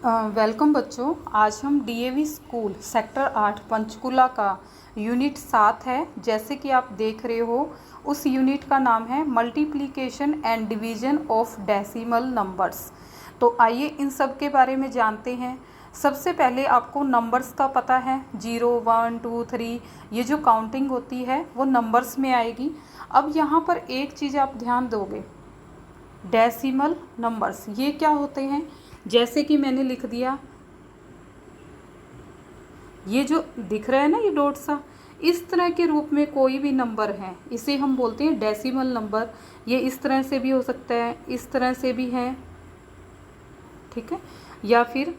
Welcome बच्चों। आज हम डीएवी स्कूल सेक्टर 8 पंचकुला का यूनिट 7 है। जैसे कि आप देख रहे हो, उस यूनिट का नाम है multiplication and division of decimal numbers. तो आइए इन सब के बारे में जानते हैं। सबसे पहले आपको नंबर्स का पता है, 0 1 2 3, ये जो काउंटिंग होती है वो नंबर्स में आएगी। अब यहाँ पर एक चीज़ आप ध्यान दोगे, डेसिमल नंबर्स ये क्या होते हैं। जैसे कि मैंने लिख दिया, ये जो दिख रहा है ना, ये डॉट सा, इस तरह के रूप में कोई भी नंबर है इसे हम बोलते हैं डेसिमल नंबर। ये इस तरह से भी हो सकता है, इस तरह से भी है, ठीक है, या फिर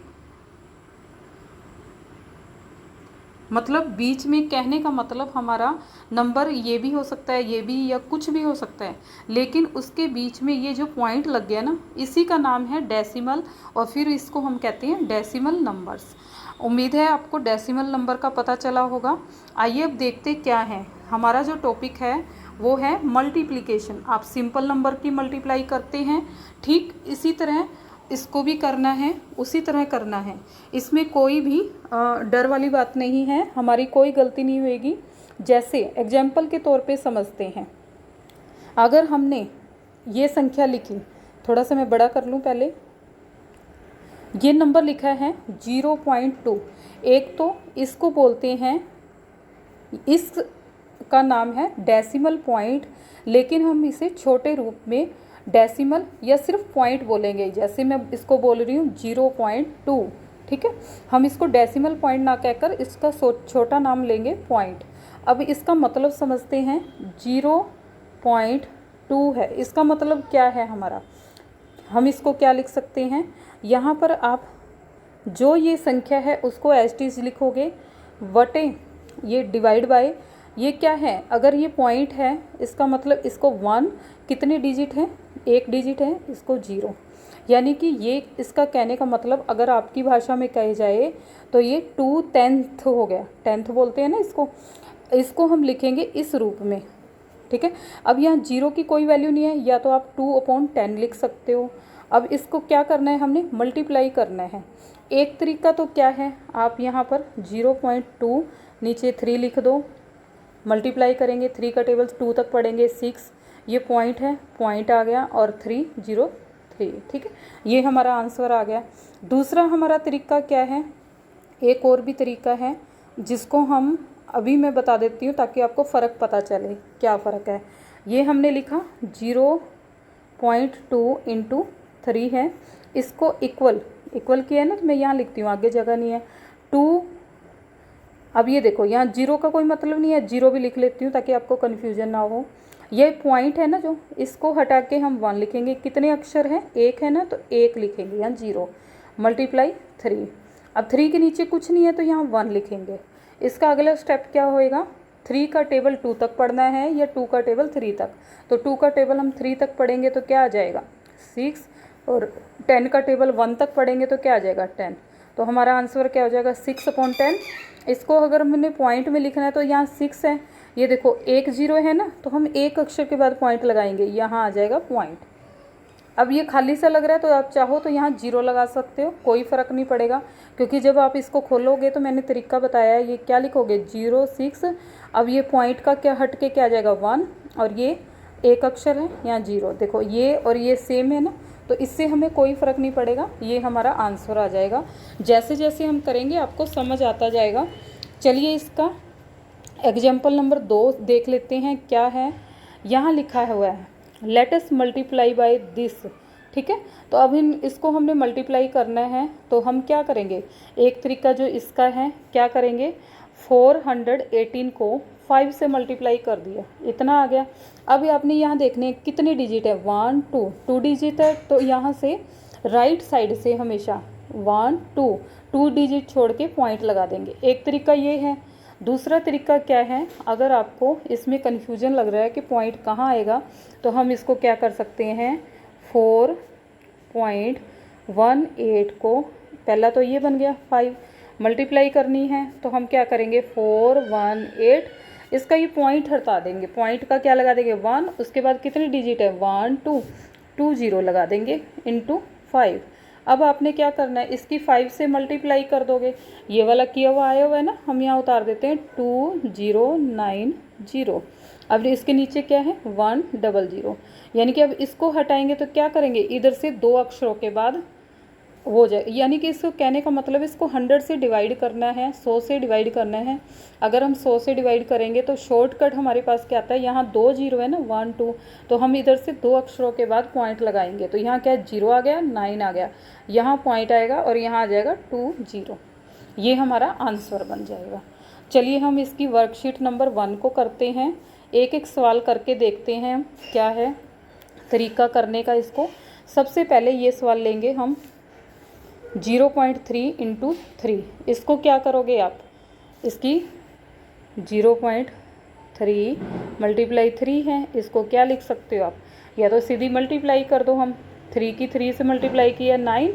मतलब बीच में, कहने का मतलब हमारा नंबर ये भी हो सकता है, ये भी, या कुछ भी हो सकता है, लेकिन उसके बीच में ये जो पॉइंट लग गया ना, इसी का नाम है डेसिमल, और फिर इसको हम कहते हैं डेसिमल नंबर्स। उम्मीद है आपको डेसिमल नंबर का पता चला होगा। आइए अब देखते क्या है। हमारा जो टॉपिक है वो है मल्टीप्लिकेशन। आप सिंपल नंबर की मल्टीप्लाई करते हैं, ठीक इसी तरह इसको भी करना है, उसी तरह करना है। इसमें कोई भी डर वाली बात नहीं है, हमारी कोई गलती नहीं होगी। जैसे एग्जाम्पल के तौर पे समझते हैं, अगर हमने ये संख्या लिखी, थोड़ा सा मैं बड़ा कर लूँ पहले, ये नंबर लिखा है 0.2। एक तो इसको बोलते हैं, इसका नाम है डेसिमल पॉइंट, लेकिन हम इसे छोटे रूप में डेसिमल या सिर्फ पॉइंट बोलेंगे। जैसे मैं इसको बोल रही हूँ 0.2, ठीक है, हम इसको डेसिमल पॉइंट ना कहकर इसका छोटा नाम लेंगे पॉइंट। अब इसका मतलब समझते हैं, 0.2 है, इसका मतलब क्या है हमारा, हम इसको क्या लिख सकते हैं। यहाँ पर आप जो ये संख्या है उसको एज टीज लिखोगे, वटे ये डिवाइड बाय, ये क्या है, अगर ये पॉइंट है इसका मतलब इसको 1 कितने डिजिट है, 1 डिजिट है, इसको 0, यानी कि ये इसका कहने का मतलब अगर आपकी भाषा में कहे जाए तो ये 2/10 हो गया। 10th बोलते हैं ना इसको हम लिखेंगे इस रूप में, ठीक है। अब यहाँ 0 की कोई वैल्यू नहीं है, या तो आप 2/10 लिख सकते हो। अब इसको क्या करना है, हमने मल्टीप्लाई करना है। एक तरीका तो क्या है, आप यहाँ पर 0.2 नीचे 3 लिख दो, मल्टीप्लाई करेंगे, 3 का टेबल 2 तक पढ़ेंगे, 6, ये पॉइंट है, पॉइंट आ गया, और 303, ठीक है, ये हमारा आंसर आ गया। दूसरा हमारा तरीका क्या है, एक और भी तरीका है जिसको हम अभी मैं बता देती हूँ ताकि आपको फ़र्क पता चले क्या फ़र्क है। ये हमने लिखा 0.2 इंटू 3 है, इसको इक्वल किया है ना, तो मैं यहाँ लिखती हूँ, आगे जगह नहीं है, 2। अब ये देखो, यहाँ 0 का कोई मतलब नहीं है, 0 भी लिख लेती हूँ ताकि आपको कन्फ्यूजन ना हो। ये पॉइंट है ना, जो इसको हटा के हम 1 लिखेंगे। कितने अक्षर हैं, 1 है ना, तो 1 लिखेंगे, यहाँ 0 मल्टीप्लाई 3। अब 3 के नीचे कुछ नहीं है तो यहाँ 1 लिखेंगे। इसका अगला स्टेप क्या होएगा, 3 का टेबल 2 तक पढ़ना है या 2 का टेबल 3 तक, तो 2 का टेबल हम 3 तक पढ़ेंगे तो क्या आ जाएगा 6, और 10 का टेबल 1 तक पढ़ेंगे तो क्या आ जाएगा 10। तो हमारा आंसर क्या हो जाएगा 6/10। इसको अगर हमने पॉइंट में लिखना है तो यहाँ 6 है, ये देखो 1 0 है ना, तो हम एक अक्षर के बाद पॉइंट लगाएंगे, यहाँ आ जाएगा पॉइंट। अब ये खाली सा लग रहा है तो आप चाहो तो यहाँ 0 लगा सकते हो, कोई फ़र्क नहीं पड़ेगा, क्योंकि जब आप इसको खोलोगे तो मैंने तरीका बताया है, ये क्या लिखोगे 0 6। अब ये पॉइंट का क्या हट के क्या आ जाएगा 1, और ये एक अक्षर है, यहाँ 0, देखो ये और ये सेम है ना, तो इससे हमें कोई फ़र्क नहीं पड़ेगा, ये हमारा आंसर आ जाएगा। जैसे जैसे हम करेंगे आपको समझ आता जाएगा। चलिए इसका एग्जाम्पल नंबर 2 देख लेते हैं क्या है। यहाँ लिखा हुआ है let us multiply by this, ठीक है। तो अब इसको हमने मल्टीप्लाई करना है, तो हम क्या करेंगे, एक तरीका जो इसका है, क्या करेंगे, 418 को 5 से मल्टीप्लाई कर दिया, इतना आ गया। अब आपने यहाँ देखने कितने डिजिट है, 1 2 डिजिट है, तो यहाँ से राइट साइड से हमेशा 1 2 डिजिट छोड़ के पॉइंट लगा देंगे। एक तरीका ये है। दूसरा तरीका क्या है, अगर आपको इसमें कन्फ्यूजन लग रहा है कि पॉइंट कहाँ आएगा, तो हम इसको क्या कर सकते हैं, 4.18 को, पहला तो ये बन गया 5, मल्टीप्लाई करनी है तो हम क्या करेंगे 418, इसका ये पॉइंट हटा देंगे, पॉइंट का क्या लगा देंगे 1, उसके बाद कितने डिजिट है 1 2 20 लगा देंगे इंटू 5। अब आपने क्या करना है, इसकी 5 से मल्टीप्लाई कर दोगे, ये वाला किया हुआ आया हुआ है ना, हम यहाँ उतार देते हैं 2090। अब इसके नीचे क्या है 100, यानी कि अब इसको हटाएंगे तो क्या करेंगे, इधर से 2 अक्षरों के बाद हो जाए, यानी कि इसको कहने का मतलब इसको 100 से डिवाइड करना है, 100 से डिवाइड करना है। अगर हम 100 से डिवाइड करेंगे तो शॉर्टकट हमारे पास क्या आता है, यहाँ 2 जीरो है ना 1 2, तो हम इधर से 2 अक्षरों के बाद पॉइंट लगाएंगे, तो यहाँ क्या 0 आ गया 9 आ गया, यहाँ पॉइंट आएगा और यहाँ आ जाएगा 20। ये हमारा आंसर बन जाएगा। चलिए हम इसकी वर्कशीट नंबर 1 को करते हैं, एक एक सवाल करके देखते हैं क्या है तरीका करने का इसको। सबसे पहले ये सवाल लेंगे हम 0.3 × 3, इसको क्या करोगे आप, इसकी 0.3 मल्टीप्लाई 3 है, इसको क्या लिख सकते हो आप, या तो सीधी मल्टीप्लाई कर दो, हम 3 की 3 से मल्टीप्लाई किया 9,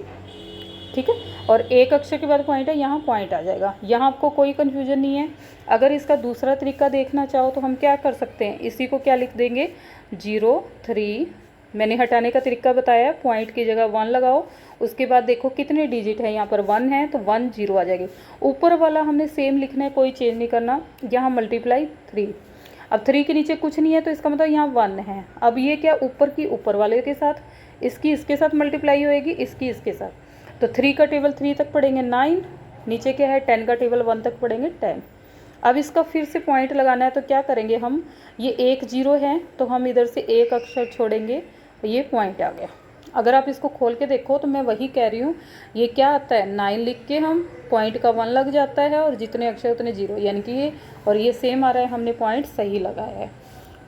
ठीक है, और एक अक्षर के बाद पॉइंट है, यहाँ पॉइंट आ जाएगा। यहाँ आपको कोई कन्फ्यूजन नहीं है। अगर इसका दूसरा तरीका देखना चाहो तो हम क्या कर सकते हैं, इसी को क्या लिख देंगे 0.3, मैंने हटाने का तरीका बताया, पॉइंट की जगह 1 लगाओ, उसके बाद देखो कितने डिजिट है, यहाँ पर 1 है तो 1 0 आ जाएगी। ऊपर वाला हमने सेम लिखना है, कोई चेंज नहीं करना, यहाँ मल्टीप्लाई 3। अब 3 के नीचे कुछ नहीं है तो इसका मतलब यहाँ 1 है। अब ये क्या ऊपर की ऊपर वाले के साथ, इसकी इसके साथ मल्टीप्लाई होएगी, इसकी इसके साथ, तो 3 का टेबल 3 तक पढ़ेंगे 9, नीचे क्या है 10 का टेबल 1 तक पढ़ेंगे 10। अब इसका फिर से पॉइंट लगाना है तो क्या करेंगे हम, ये 1 0 है तो हम इधर से एक अक्षर छोड़ेंगे, ये पॉइंट आ गया। अगर आप इसको खोल के देखो तो मैं वही कह रही हूँ, ये क्या आता है 9 लिख के हम पॉइंट का 1 लग जाता है और जितने अक्षर उतने 0, यानी कि ये और ये सेम आ रहा है, हमने पॉइंट सही लगाया है।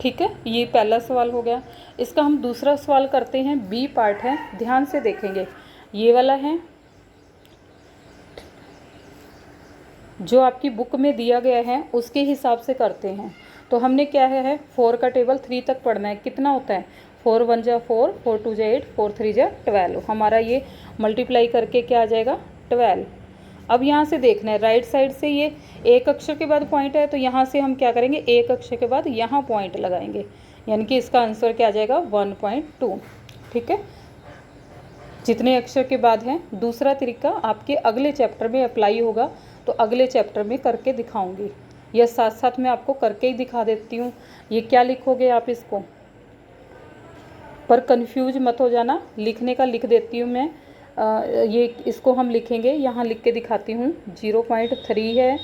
ठीक है, ये पहला सवाल हो गया। इसका हम दूसरा सवाल करते हैं, बी पार्ट है, ध्यान से देखेंगे, ये वाला है जो आपकी बुक में दिया गया है उसके हिसाब से करते हैं। तो हमने क्या है 4 का टेबल 3 तक पढ़ना है, कितना होता है 4 1 जा 4, 4 2 जा 8, 4 3 जा 12, हमारा ये मल्टीप्लाई करके क्या आ जाएगा 12। अब यहाँ से देखना है राइट साइड से, ये एक अक्षर के बाद पॉइंट है तो यहाँ से हम क्या करेंगे, एक अक्षर के बाद यहाँ पॉइंट लगाएंगे, यानी कि इसका आंसर क्या आ जाएगा 1.2। ठीक है, जितने अक्षर के बाद हैं। दूसरा तरीका आपके अगले चैप्टर में अप्लाई होगा, तो अगले चैप्टर में करके दिखाऊंगी, या साथ साथ मैं आपको करके ही दिखा देती हूँ। ये क्या लिखोगे आप इसको, पर कंफ्यूज मत हो जाना, लिखने का लिख देती हूँ मैं। ये इसको हम लिखेंगे, यहाँ लिख के दिखाती हूँ, 0.3 है,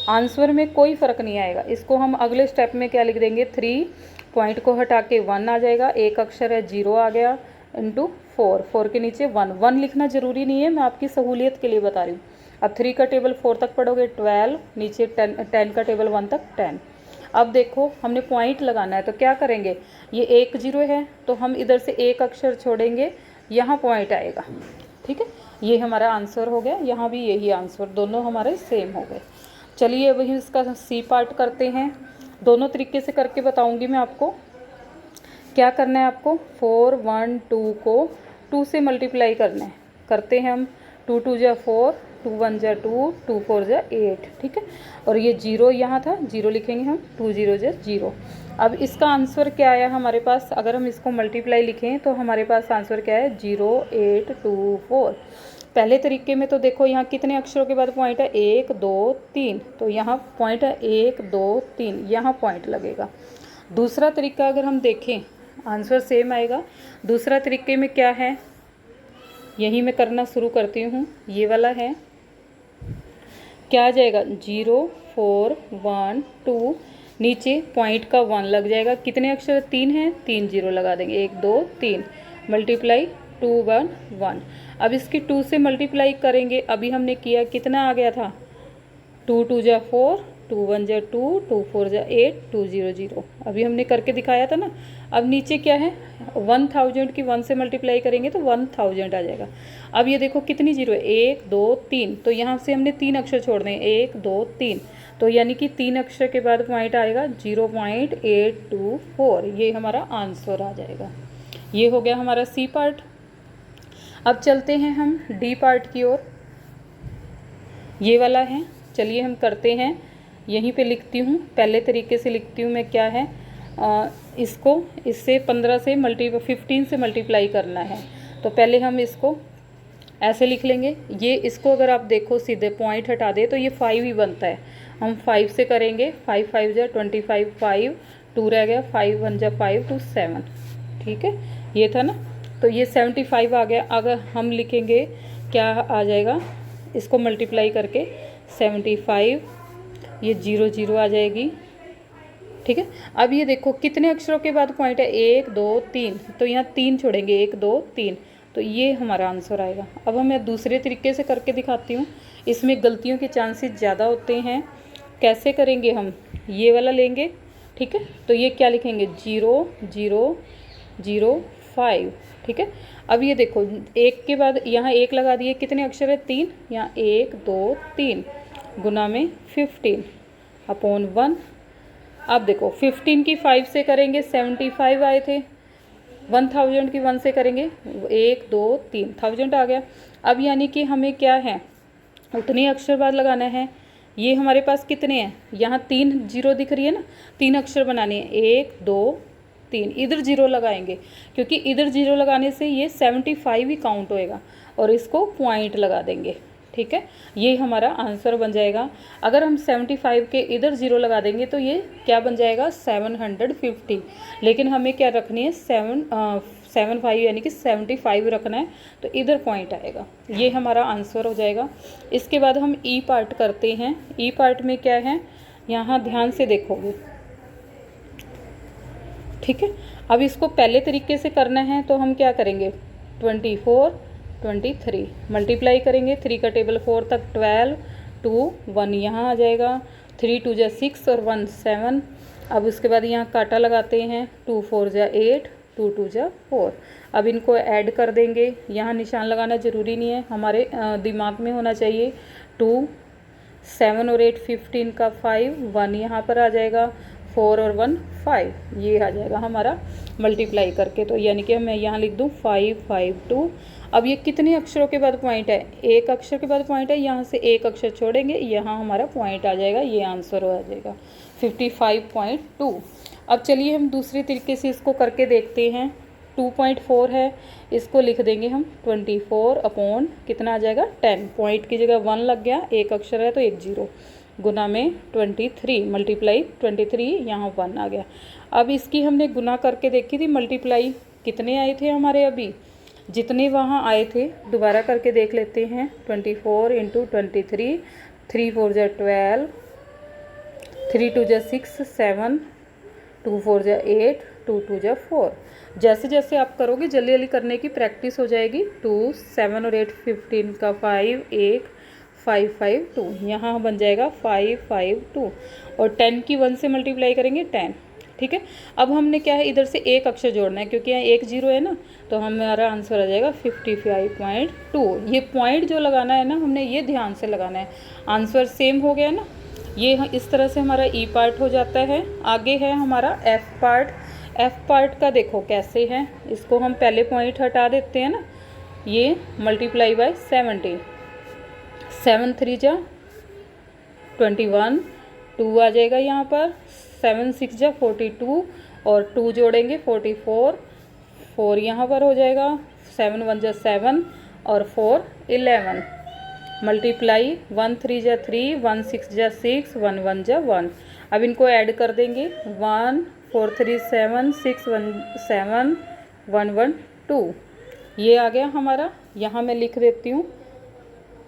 आंसर में कोई फ़र्क नहीं आएगा। इसको हम अगले स्टेप में क्या लिख देंगे, 3 पॉइंट को हटा के 1 आ जाएगा, एक अक्षर है 0 आ गया, इंटू 4, 4 के नीचे 1, 1 लिखना ज़रूरी नहीं है, मैं आपकी सहूलियत के लिए बता रही हूँ। अब 3 का टेबल 4 तक पढ़ोगे 12, नीचे 10 का टेबल 1 तक 10। अब देखो हमने पॉइंट लगाना है तो क्या करेंगे, ये 1 0 है तो हम इधर से एक अक्षर छोड़ेंगे, यहाँ पॉइंट आएगा। ठीक है, ये हमारा आंसर हो गया, यहाँ भी यही आंसर, दोनों हमारे सेम हो गए। चलिए वही इसका सी पार्ट करते हैं, दोनों तरीके से करके बताऊँगी मैं आपको। क्या करना है आपको, 4 1 2 को 2 से मल्टीप्लाई करना है, करते हैं हम, 2 2 जा 4, 2 1 जा 2, 2 4 जा 8। ठीक है, और ये 0 यहाँ था, 0 लिखेंगे हम, 2 0 जा 0। अब इसका आंसर क्या आया हमारे पास, अगर हम इसको मल्टीप्लाई लिखें तो हमारे पास आंसर क्या है 0 8 2 4। पहले तरीके में तो देखो यहाँ कितने अक्षरों के बाद पॉइंट है, 1 2 3, तो यहाँ पॉइंट है 1 2 3, यहाँ पॉइंट लगेगा। दूसरा तरीका अगर हम देखें आंसर सेम आएगा। दूसरा तरीके में क्या है, यही मैं करना शुरू करती हूँ, ये वाला है, क्या आ जाएगा 0 4 1 2, नीचे पॉइंट का 1 लग जाएगा, कितने अक्षर 3 हैं, 3 0 लगा देंगे, 1 2 3, मल्टीप्लाई 2 1 1। अब इसकी 2 से मल्टीप्लाई करेंगे, अभी हमने किया कितना आ गया था, 2 2 जा 4, 2 1 जा 2, 2 4 जा 8, 2 0 0, अभी हमने करके दिखाया था ना। अब नीचे क्या है 1000 की 1 से मल्टीप्लाई करेंगे तो 1000 आ जाएगा। अब ये देखो कितनी जीरो है, 1 2 3, तो यहाँ से हमने 3 अक्षर छोड़ने हैं, 1 2 3, तो यानी कि 3 अक्षर के बाद पॉइंट आएगा 0.824, ये हमारा आंसर आ जाएगा। ये हो गया हमारा सी पार्ट। अब चलते हैं हम डी पार्ट की ओर, ये वाला है, चलिए हम करते हैं। यहीं पे लिखती हूँ, पहले तरीके से लिखती हूँ मैं, क्या है इसको, इससे 15 से 15 से मल्टीप्लाई करना है। तो पहले हम इसको ऐसे लिख लेंगे। ये इसको अगर आप देखो सीधे पॉइंट हटा दे तो ये 5 ही बनता है। हम 5 से करेंगे, 5 5 जा 25, 5 2 रह गया, 5 1 जा 5 2 7, ठीक है, ये था ना। तो ये 75 आ गया। अगर हम लिखेंगे क्या आ जाएगा, इसको मल्टीप्लाई करके 75, ये 0 0 आ जाएगी, ठीक है। अब ये देखो कितने अक्षरों के बाद पॉइंट है, 1 2 3, तो यहाँ 3 छोड़ेंगे, 1 2 3, तो ये हमारा आंसर आएगा। अब मैं दूसरे तरीके से करके दिखाती हूँ, इसमें गलतियों के चांसेस ज़्यादा होते हैं। कैसे करेंगे हम, ये वाला लेंगे, ठीक है, तो ये क्या लिखेंगे 0 0 0 5, ठीक है। अब ये देखो एक के बाद यहाँ एक लगा दिए, कितने अक्षर है 3, यहाँ 1 2 3 गुना में 15 अपॉन 1। अब देखो 15 की 5 से करेंगे 75 आए थे, 1000 की 1 से करेंगे 1 2 3, 1000 आ गया। अब यानी कि हमें क्या है, उतने अक्षर बाद लगाना है। ये हमारे पास कितने हैं, यहाँ 3 0 दिख रही है ना, 3 अक्षर बनाने हैं, 1 2 3, इधर 0 लगाएंगे क्योंकि इधर 0 लगाने से ये 75 ही काउंट होएगा और इसको पॉइंट लगा देंगे, ठीक है। ये हमारा आंसर बन जाएगा। अगर हम 75 के इधर 0 लगा देंगे तो ये क्या बन जाएगा 750, लेकिन हमें क्या रखनी है 75 यानी कि 75 रखना है, तो इधर पॉइंट आएगा, ये हमारा आंसर हो जाएगा। इसके बाद हम ई पार्ट करते हैं। ई पार्ट में क्या है, यहाँ ध्यान से देखोगे, ठीक है। अब इसको पहले तरीके से करना है तो हम क्या करेंगे, 24 23 मल्टीप्लाई करेंगे, 3 का टेबल 4 तक 12 2 1 यहाँ आ जाएगा, 3 2 जा 6 और 1 7। अब उसके बाद यहाँ काटा लगाते हैं, 2 4 जा 8 2 2 जा 4। अब इनको ऐड कर देंगे, यहाँ निशान लगाना ज़रूरी नहीं है, हमारे दिमाग में होना चाहिए। 2 7 और 8 15 का 5 1 यहाँ पर आ जाएगा, 4 और 1 5, ये आ जाएगा हमारा मल्टीप्लाई करके। तो यानी कि मैं यहाँ लिख दूँ 5 5 2। अब ये कितने अक्षरों के बाद पॉइंट है, एक अक्षर के बाद पॉइंट है, यहाँ से एक अक्षर छोड़ेंगे, यहाँ हमारा पॉइंट आ जाएगा, ये आंसर आ जाएगा 55.2। अब चलिए हम दूसरे तरीके से इसको करके देखते हैं। 2.4 है, इसको लिख देंगे हम 24 अपॉन कितना आ जाएगा 10, पॉइंट की जगह 1 लग गया, एक अक्षर है तो एक 0, गुना में 23 मल्टीप्लाई 23, यहाँ 1 आ गया। अब इसकी हमने गुना करके देखी थी, मल्टीप्लाई कितने आए थे हमारे, अभी जितने वहाँ आए थे दोबारा करके देख लेते हैं। 24 × 23, 3 4 जा 12, 3 2 जा 6 7, 2 4 जा 8, 2 2 जा 4। जैसे जैसे आप करोगे जल्दी जल्दी करने की प्रैक्टिस हो जाएगी। 2 7 और 8 15 का 5 1 5 5 2, यहाँ बन जाएगा 5 5 2, और 10 की 1 से मल्टीप्लाई करेंगे 10, ठीक है। अब हमने क्या है, इधर से एक अक्षर जोड़ना है क्योंकि यहाँ एक 0 है ना, तो हमारा आंसर आ जाएगा 55.2। ये पॉइंट जो लगाना है ना, हमने ये ध्यान से लगाना है। आंसर सेम हो गया ना, ये इस तरह से हमारा ई पार्ट हो जाता है। आगे है हमारा एफ पार्ट। एफ पार्ट का देखो कैसे है, इसको हम पहले पॉइंट हटा देते हैं ना, ये मल्टीप्लाई बाय 70, 7 3 जा 21, 2 आ जाएगा यहाँ पर, 7 6 जा 42 और 2 जोड़ेंगे 44, 4 यहाँ पर हो जाएगा, 7 1 जा 7 और 4 11, मल्टीप्लाई 1 3 जा 3, 1 6 जा 6, 1 1 जा 1। अब इनको ऐड कर देंगे, 1 4 3 7 6 1 7 1 1 2, ये आ गया हमारा। यहाँ मैं लिख देती हूँ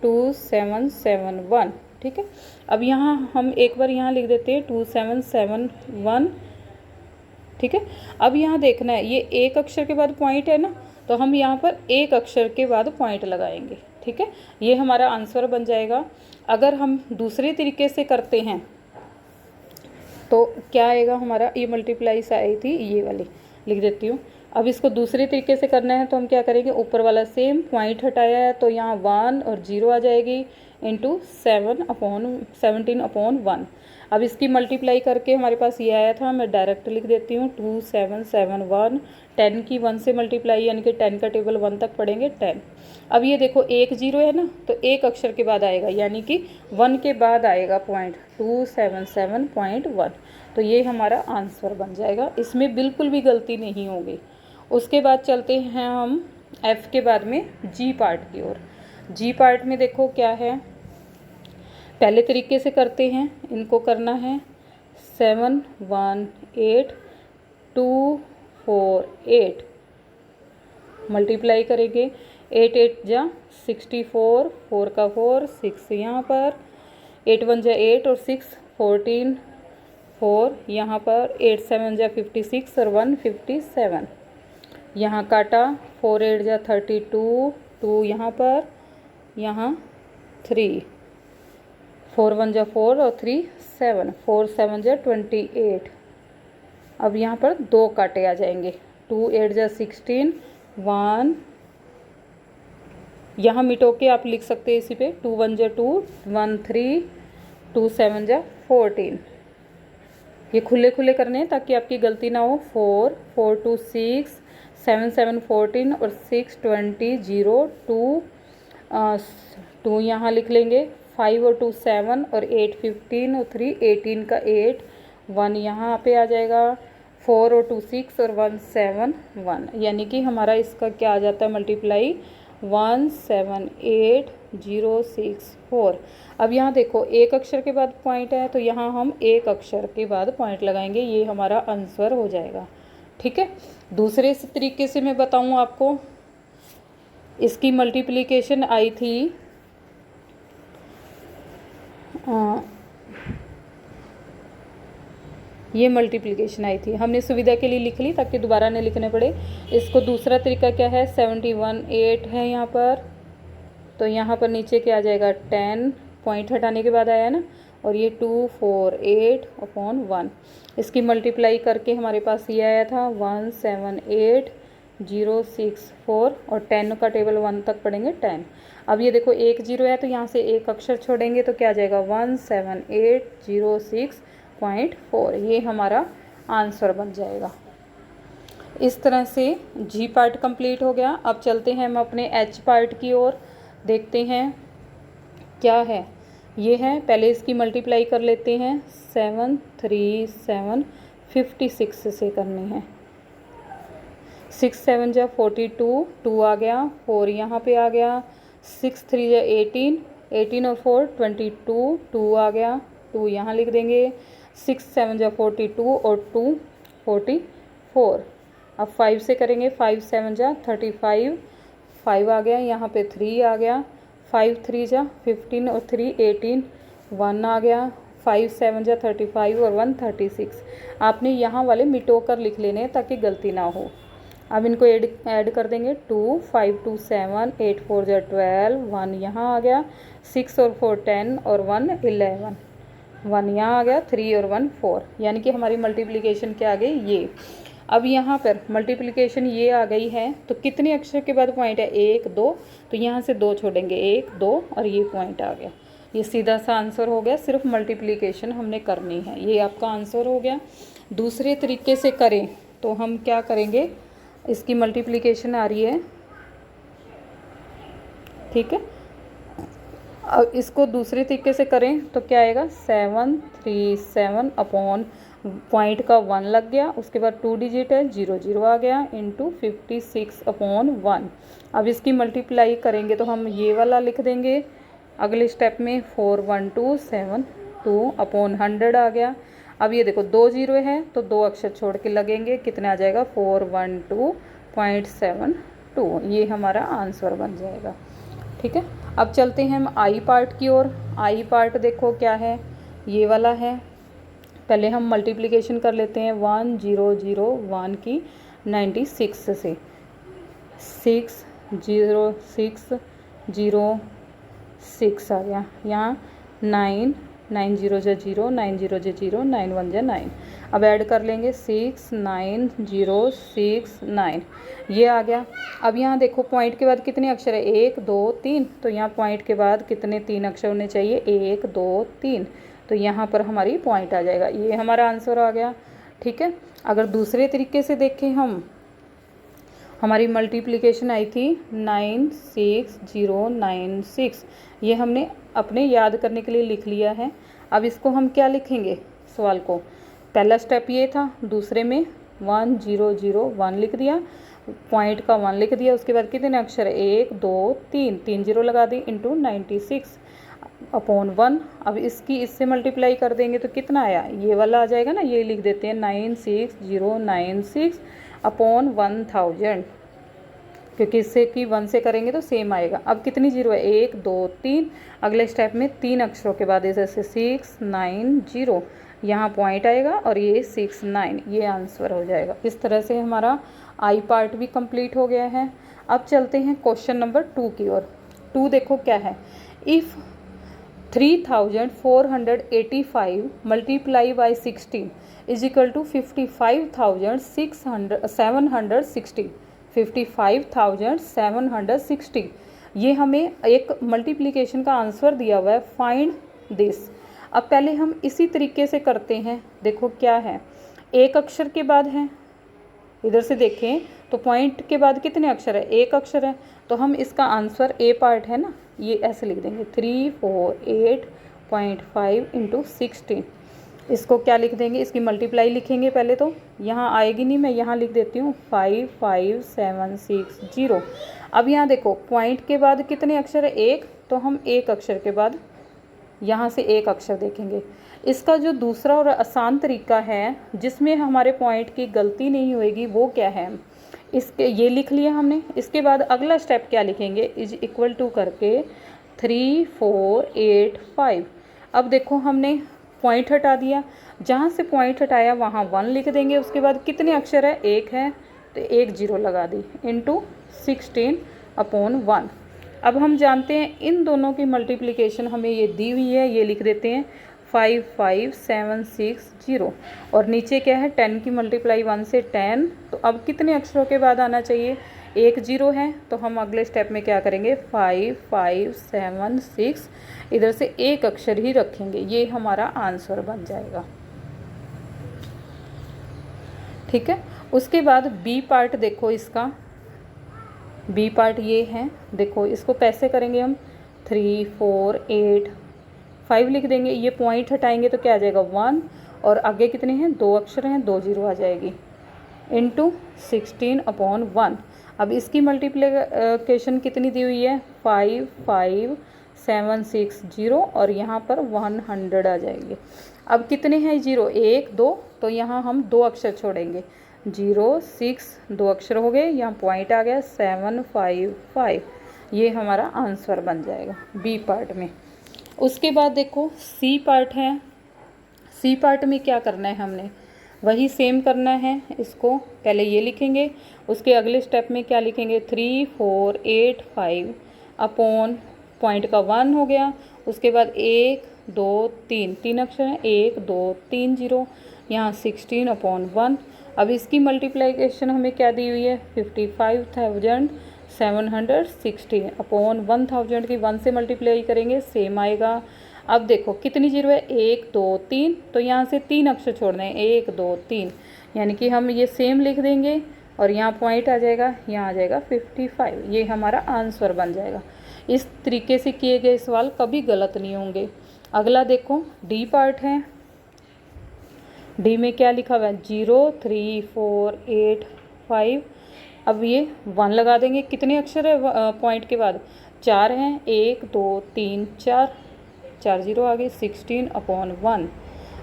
2771, ठीक है। अब यहाँ हम एक बार यहाँ लिख देते हैं 2771, ठीक है। अब यहाँ देखना है, ये एक अक्षर के बाद पॉइंट है ना, तो हम यहाँ पर एक अक्षर के बाद पॉइंट लगाएंगे, ठीक है। ये हमारा आंसर बन जाएगा। अगर हम दूसरे तरीके से करते हैं तो क्या आएगा हमारा, ये मल्टीप्लाई से आई थी, ये वाली लिख देती हूँ। अब इसको दूसरे तरीके से करना है तो हम क्या करेंगे, ऊपर वाला सेम पॉइंट हटाया है तो यहाँ 1 और 0 आ जाएगी, इंटू 17/1। अब इसकी मल्टीप्लाई करके हमारे पास ये आया था, मैं डायरेक्ट लिख देती हूँ 2771। 10 की 1 से मल्टीप्लाई यानी कि 10 का टेबल 1 तक पढ़ेंगे 10। अब ये देखो एक 0 है ना, तो एक अक्षर के बाद आएगा, यानी कि 1 के बाद आएगा पॉइंट, 277.1। तो ये हमारा आंसर बन जाएगा, इसमें बिल्कुल भी गलती नहीं होगी। उसके बाद चलते हैं हम एफ़ के बाद में जी पार्ट की ओर। जी पार्ट में देखो क्या है, पहले तरीके से करते हैं। इनको करना है 7 1 8 2 4 8, मल्टीप्लाई करेंगे 8 8 जा 64, 4 का 4 6 यहाँ पर, 8 1 जा 8 और 6 14 4 यहाँ पर, 8 7 जा 56 और 1 57, यहाँ काटा 4 8 जा 32, 2 यहाँ पर, यहाँ 3, 4 1 जा 4 और 3 7, 4 7 जा 28। अब यहाँ पर 2 काटे आ जाएंगे, 2 8 जा 16, 1 यहाँ मिटो के आप लिख सकते हैं इसी पे, 2 1 जा 2, 1 3, 2 7 जा 14। ये खुले खुले करने हैं ताकि आपकी गलती ना हो। 4 4 2 6, 7 7 14 और 6 20 0 2, 2 यहाँ लिख लेंगे, 5 और 2 7 और 8 15 और 3 18 का 8, 1 यहाँ पे आ जाएगा, 4 और 2 6 और 1 7 1, यानी कि हमारा इसका क्या आ जाता है मल्टीप्लाई 1 7 8 0 6 4। अब यहाँ देखो एक अक्षर के बाद पॉइंट है तो यहाँ हम एक अक्षर के बाद पॉइंट लगाएंगे, ये हमारा आंसर हो जाएगा। ठीक है, दूसरे तरीके से मैं बताऊँ आपको, इसकी मल्टीप्लिकेशन आई थी ये मल्टीप्लिकेशन आई थी, हमने सुविधा के लिए लिख ली ताकि दोबारा नहीं लिखने पड़े। इसको दूसरा तरीका क्या है, 71 8 है यहाँ पर, तो यहाँ पर नीचे क्या आ जाएगा 10, पॉइंट हटाने के बाद आया ना, और ये 2 4 8 अपॉन 1, इसकी मल्टीप्लाई करके हमारे पास ये आया था 1 7 8 0 6 4, और 10 का टेबल 1 तक पढ़ेंगे 10। अब ये देखो 1 0 है तो यहाँ से एक अक्षर छोड़ेंगे तो क्या आ जाएगा 1 7 8 0 6.4, ये हमारा आंसर बन जाएगा। इस तरह से जी पार्ट कंप्लीट हो गया। अब चलते हैं हम अपने एच पार्ट की ओर, देखते हैं क्या है। ये है, पहले इसकी मल्टीप्लाई कर लेते हैं, 7 3 7 56 से करनी है, 6 7 जा 42, 2 आ गया, 4 यहाँ पे आ गया, 6 3 जा 18, 18 और 4 22, 2 आ गया, 2 यहाँ लिख देंगे, 6 7 जा 42 और 2 44। अब 5 से करेंगे, 5 7 जा 35, 5 आ गया, यहाँ पे 3 आ गया, 5 3 जा 15 और 3 18, 1 आ गया, 5 7 जा 35 और 1 36। आपने यहाँ वाले मिटो कर लिख लेने हैं ताकि गलती ना हो। अब इनको ऐड कर देंगे, 2 5 2 7 8 4 जा 12, 1 यहाँ आ गया, 6 और 4 10 और 1 11, 1 यहाँ आ गया, 3 और 1 4, यानी कि हमारी मल्टीप्लिकेशन क्या आ गई ये। अब यहाँ पर मल्टीप्लिकेशन ये आ गई है तो कितने अक्षर के बाद पॉइंट है 1 2, तो यहाँ से 2 छोड़ेंगे, 1 2 और ये पॉइंट आ गया, ये सीधा सा आंसर हो गया। सिर्फ मल्टीप्लिकेशन हमने करनी है, ये आपका आंसर हो गया। दूसरे तरीके से करें तो हम क्या करेंगे, इसकी मल्टीप्लिकेशन आ रही है, ठीक है, अब इसको दूसरे तरीके से करें तो क्या आएगा 7 3 7 अपॉन पॉइंट का 1 लग गया, उसके बाद 2 डिजिट है 0 0 आ गया, इंटू 56 अपॉन 1। अब इसकी मल्टीप्लाई करेंगे तो हम ये वाला लिख देंगे अगले स्टेप में, 4 1 2 7 2 अपॉन 100 आ गया। अब ये देखो 2 0 है तो 2 अक्षर छोड़ के लगेंगे, कितना आ जाएगा 412.72, ये हमारा आंसर बन जाएगा। ठीक है, अब चलते हैं हम आई पार्ट की ओर। आई पार्ट देखो क्या है, ये वाला है। पहले हम मल्टीप्लिकेशन कर लेते हैं 1 0 0 1 की 96 से, 6 0 6 0 6 आ गया, यहाँ 9 9 0 जा 0 9 0 जा 0 9 1 जा 9। अब ऐड कर लेंगे 6 9 0 6 9, ये आ गया। अब यहाँ देखो पॉइंट के बाद कितने अक्षर है 1 2 3, तो यहाँ पॉइंट के बाद कितने 3 अक्षर होने चाहिए 1 2 3, तो यहाँ पर हमारी पॉइंट आ जाएगा, ये हमारा आंसर आ गया। ठीक है, अगर दूसरे तरीके से देखें हम, हमारी मल्टीप्लिकेशन आई थी 9 6 0 9 6, ये हमने अपने याद करने के लिए लिख लिया है। अब इसको हम क्या लिखेंगे, सवाल को पहला स्टेप ये था, दूसरे में 1 0 0 1 लिख दिया, पॉइंट का 1 लिख दिया, उसके बाद कितने अक्षर है 1 2 3, 3 जीरो लगा दी इंटू 96 अपॉन 1। अब इसकी इससे मल्टीप्लाई कर देंगे तो कितना आया, ये वाला आ जाएगा ना, ये लिख देते हैं 96096 अपॉन 1000, क्योंकि इससे कि 1 से करेंगे तो सेम आएगा। अब कितनी जीरो है 1 2 3, अगले स्टेप में 3 अक्षरों के बाद जैसे 690, यहाँ पॉइंट आएगा और ये 69, ये आंसर हो जाएगा। इस तरह से हमारा आई पार्ट भी कंप्लीट हो गया है। अब चलते हैं क्वेश्चन नंबर 2 की ओर। 2 देखो क्या है, if 3485 multiply by 16 is equal to 55,760, 55,760, ये हमें एक मल्टीप्लिकेशन का आंसर दिया हुआ है, फाइंड दिस। अब पहले हम इसी तरीके से करते हैं। देखो क्या है, एक अक्षर के बाद है, इधर से देखें तो पॉइंट के बाद कितने अक्षर है, एक अक्षर है, तो हम इसका आंसर ए पार्ट है ना, ये ऐसे लिख देंगे 348.5 इंटू 16। इसको क्या लिख देंगे, इसकी मल्टीप्लाई लिखेंगे पहले, तो यहाँ आएगी नहीं, मैं यहाँ लिख देती हूँ 55760। अब यहाँ देखो पॉइंट के बाद कितने अक्षर है, एक, तो हम एक अक्षर के बाद यहाँ से एक अक्षर देखेंगे। इसका जो दूसरा और आसान तरीका है जिसमें हमारे पॉइंट की गलती नहीं होएगी वो क्या है, इसके ये लिख लिया हमने। इसके बाद अगला स्टेप क्या लिखेंगे, इज इक्वल टू करके 3485। अब देखो हमने पॉइंट हटा दिया, जहाँ से पॉइंट हटाया वहाँ 1 लिख देंगे, उसके बाद कितने अक्षर है, एक है, तो 1 जीरो लगा दी इंटू 16 अपॉन 1। अब हम जानते हैं इन दोनों की मल्टीप्लिकेशन हमें ये दी हुई है, ये लिख देते हैं 55760, और नीचे क्या है 10 की मल्टीप्लाई 1 से 10, तो अब कितने अक्षरों के बाद आना चाहिए, 1 जीरो है, तो हम अगले स्टेप में क्या करेंगे 5576, इधर से एक अक्षर ही रखेंगे, ये हमारा आंसर बन जाएगा। ठीक है, उसके बाद बी पार्ट देखो, इसका बी पार्ट ये है, देखो इसको कैसे करेंगे हम, 3485 लिख देंगे, ये पॉइंट हटाएंगे तो क्या आ जाएगा 1, और आगे कितने हैं, 2 अक्षर हैं, 2 जीरो आ जाएगी इंटू 16 अपॉन 1। अब इसकी मल्टीप्लिकेशन कितनी दी हुई है 55760, और यहाँ पर 100 आ जाएंगे। अब कितने हैं जीरो, 1 2, तो यहाँ हम 2 अक्षर छोड़ेंगे, 0 6, 2 अक्षर हो गए, यहाँ पॉइंट आ गया 755, ये हमारा आंसर बन जाएगा बी पार्ट में। उसके बाद देखो सी पार्ट है, सी पार्ट में क्या करना है, हमने वही सेम करना है, इसको पहले ये लिखेंगे, उसके अगले स्टेप में क्या लिखेंगे 3485 अपॉन पॉइंट का 1 हो गया, उसके बाद 1 2 3, 3 अक्षर हैं, 1 2 3 जीरो, यहाँ 16 अपॉन 1। अब इसकी मल्टीप्लिकेशन हमें क्या दी हुई है 55,760 अपॉन 1000 की 1 से मल्टीप्लाई करेंगे, सेम आएगा। अब देखो कितनी जीरो है 1 2 3, तो यहाँ से 3 अक्षर छोड़ने हैं, 1 2 3, यानी कि हम ये सेम लिख देंगे, और यहाँ पॉइंट आ जाएगा, यहाँ आ जाएगा 55, ये हमारा आंसर बन जाएगा। इस तरीके से किए गए सवाल कभी गलत नहीं होंगे। अगला देखो डी पार्ट है, डी में क्या लिखा हुआ है 03485। अब ये 1 लगा देंगे, कितने अक्षर है पॉइंट के बाद, 4 हैं, 1 2 3 4, 4 जीरो आ गए, 16 अपॉन 1।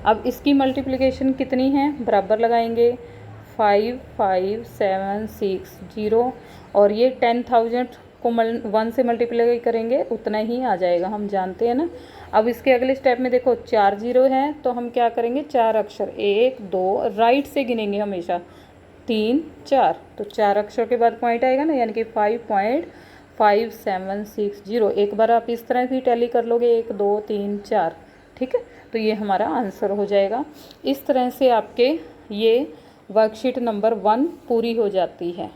अब इसकी मल्टीप्लिकेशन कितनी है, बराबर लगाएंगे 55760, और ये 10,000 को 1 से मल्टीप्लाई करेंगे उतना ही आ जाएगा, हम जानते हैं ना। अब इसके अगले स्टेप में देखो 4 जीरो है, तो हम क्या करेंगे 4 अक्षर, 1 2, राइट से गिनेंगे हमेशा, 3 4, तो 4 अक्षर के बाद पॉइंट आएगा ना, यानी कि 5.5760। एक बार आप इस तरह भी टैली कर लोगे 1 2 3 4, ठीक है, तो ये हमारा आंसर हो जाएगा। इस तरह से आपके ये वर्कशीट नंबर 1 पूरी हो जाती है।